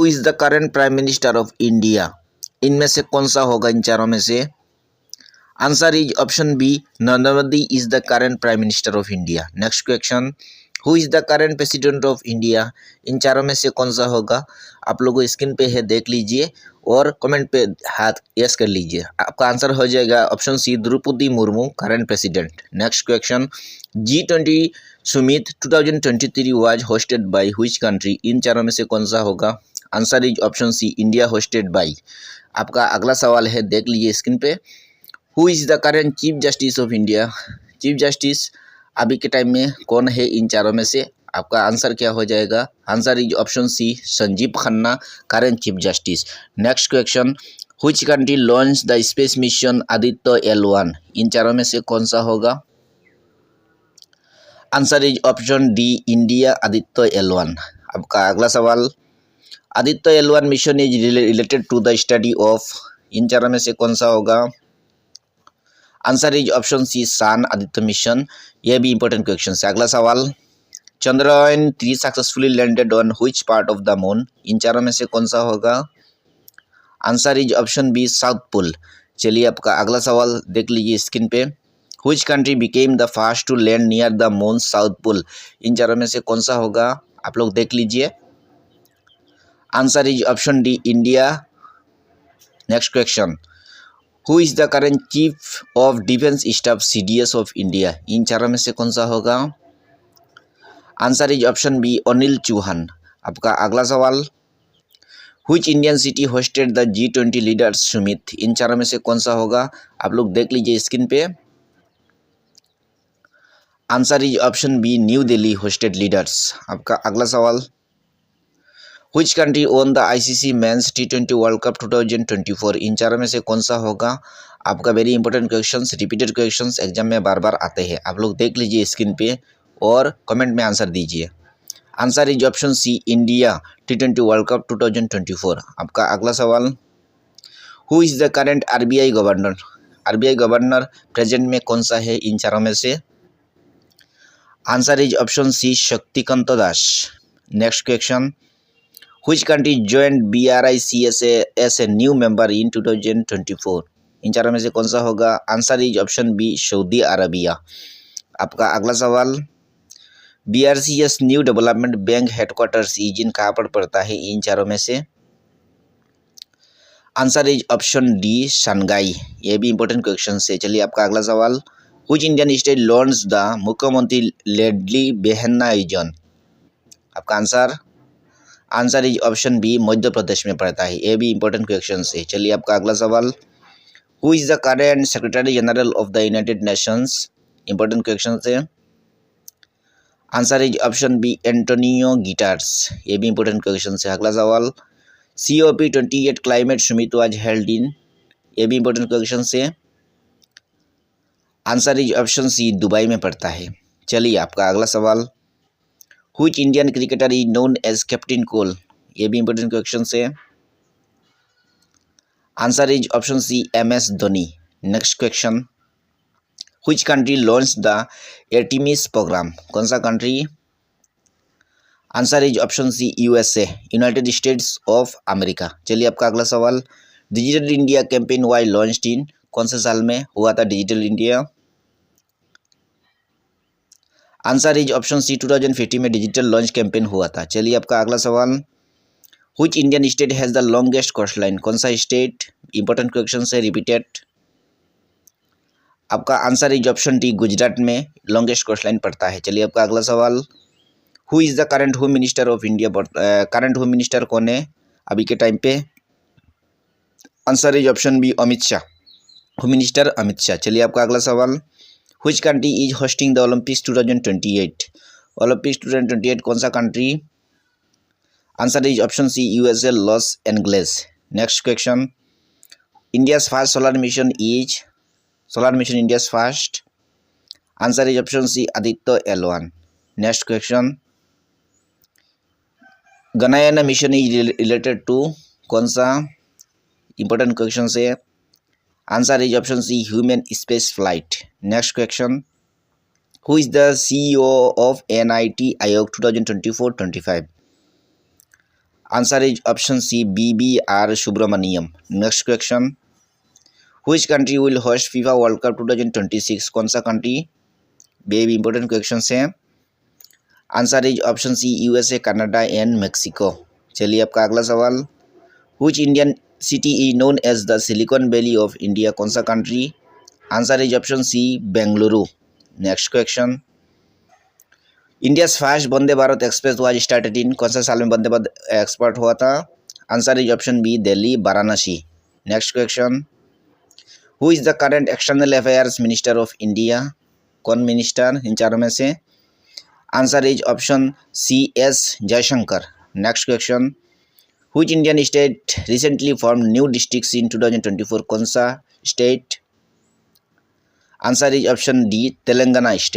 Is the current prime minister of India? इनमें से कौन सा होगा इन चारों में से? Answer is option B, Narendra Modi is the current prime minister of India. Next question, who is the current president of India? इन चारों में से कौन सा होगा? आप लोगों स्क्रीन पे है, देख लीजिए और कमेंट पे हाथ यस कर लीजिए। आपका आंसर हो जाएगा option C, Draupadi Murmu current president. Next question, G20 summit 2023 was hosted by which country? इन चारों में से कौन सा होगा? Answer is option C, India hosted by. आपका अगला सवाल है, देख लीजिए स्क्रीन पे, who is the current chief justice of India? Chief justice अभी के टाइम में कौन है इन चारों में से? आपका आंसर क्या हो जाएगा? Answer is option C, Sanjeev Khanna current chief justice. Next question, which country launch the space mission Aditya L1? इन चारों में से कौन सा होगा? Answer is option D, India Aditya L1। आपका अगला सवाल, Aditya L1 mission is related to the study of? इन चारों में से कौन सा होगा? आंसर इज ऑप्शन सी, सान आदित्य मिशन। यह भी इंपॉर्टेंट क्वेश्चन है। अगला सवाल, Chandrayaan-3 successfully landed on which part of the moon? इन चारों में से कौन सा होगा? Answer is option B, south pole. चलिए आपका अगला सवाल देख लीजिए स्क्रीन पे, which country became the first to land near the moon south pole? इन चारों में से कौन सा होगा? आप लोग देख लीजिए। Answer is option D, India. Next question, who is the current chief of defence staff CDS of India? इन चारों में से कौन सा होगा? Answer is option B, Anil Chauhan. आपका अगला सवाल, which Indian city hosted the G20 leaders summit? इन चारों में से कौन सा होगा? आप लोग देख लीजिए स्क्रीन पे। Answer is option B, New Delhi hosted leaders. आपका अगला सवाल, which country won the ICC men's T20 world cup 2024? इन चारों में से कौन सा होगा? आपका very important questions, repeated questions exam में बार बार आते हैं। आप लोग देख लीजिए स्क्रीन पे और कमेंट में आंसर दीजिए। Answer is option C, India T20 world cup 2024। आपका अगला सवाल, who is the current RBI governor? RBI governor present में कौन सा है इन चारों में से? Answer is option C, Shaktikanta Das. Next question, which country joined BRICS as a new member इन 2024? इन चारों में से कौन सा होगा? Answer is option B, Saudi Arabia. आपका अगला सवाल, BRCS new development bank headquarters इजिन कहाँ पर पड़ता है इन चारों में से? Answer is option D, Shanghai. ये भी इंपॉर्टेंट क्वेश्चन है। चलिए आपका अगला सवाल, which Indian state launch the मुख्यमंत्री लेडली बेहन्ना योजना? आपका answer is option B, Madhya Pradesh में पड़ता है। ये भी इंपॉर्टेंट क्वेश्चन है। चलिए आपका अगला सवाल, who is the current secretary general of the united nations? Important question है। Answer is option B, Antonio Guterres. ये भी इंपॉर्टेंट क्वेश्चन है। अगला सवाल, COP28 climate summit was held in? ये भी इंपॉर्टेंट क्वेश्चन है। Answer is option C, Dubai में पड़ता है। चलिए आपका अगला सवाल, which Indian cricketer is known as captain cool? ये भी इंपॉर्टेंट क्वेश्चन है। Answer is option C, MS Dhoni. Next question, which country launch the Artemis programme? कौन सा country? Answer is option C, USA, United States of America. चलिए आपका अगला सवाल, Digital India campaign was launched in? कौन से साल में हुआ था Digital India? Answer is option C, 2015 में डिजिटल लॉन्च कैंपेन हुआ था। चलिए आपका अगला सवाल, which Indian state has the longest coast line? कौन सा स्टेट? इंपॉर्टेंट क्वेश्चन है, रिपीटेड। आपका answer is option D, Gujarat में लॉन्गेस्ट कोस्ट लाइन पड़ता है। चलिए आपका अगला सवाल, who is the current home minister of India? Current home minister कौन है अभी के टाइम पे? Answer is option B, Amit Shah, home minister Amit Shah. चलिए आपका अगला सवाल, which country is hosting the Olympics 2028? Olympics 2028 कौन सा country? Answer is option C, USA, Los Angeles. Next question, India's first solar mission India's first? Answer is option C, Aditya L1। Next question, Gaganyaan mission is related to? कौन सा? Important question है। Answer is option C, human space flight. Next question, who is the CEO of NIT Aayog 2024-25? Answer is option C, B.B.R. Subramaniam. Next question. Which country will host FIFA World Cup 2026? कौन सा country? very important question है. Answer is option C, USA, Canada and Mexico. चलिए आपका अगला सवाल. Which Indian city is known as the Silicon Valley of India? कौन सा country? Answer is option C, Bengaluru. Next question. India's first Vande Bharat express was started in. कौन सा साल में वंदे भारत एक्सपोर्ट हुआ था? Answer is option B, Delhi, Varanasi. Next question. Who is the current external affairs minister of India? कौन minister इन चारों में से? Answer is option C, S Jaishankar. Next question. Which Indian state recently formed new districts in 2024? कौन सा state? Answer is option D, Telangana state.